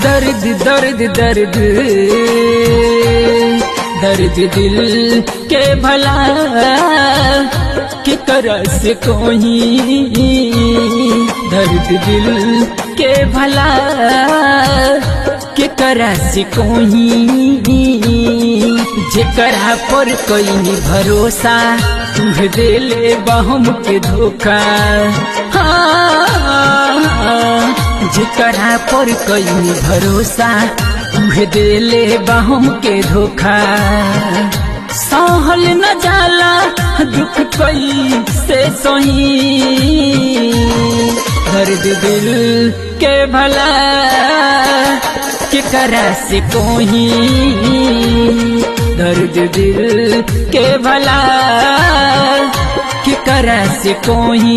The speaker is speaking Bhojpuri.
दर्द दर्द दर्द दर्द दिल के भला कि करस कोई दर्द दिल के भला कि करस कोई जेकरा पर कोई भरोसा तुह देले बहम के धोखा जेकरा पर कोई भरोसा तुह देले बहम के धोखा सहल न जाला दुख कोई से सोही दर्द दिल के भला के करा से कोई दर्द दिल के भला के करा से कोई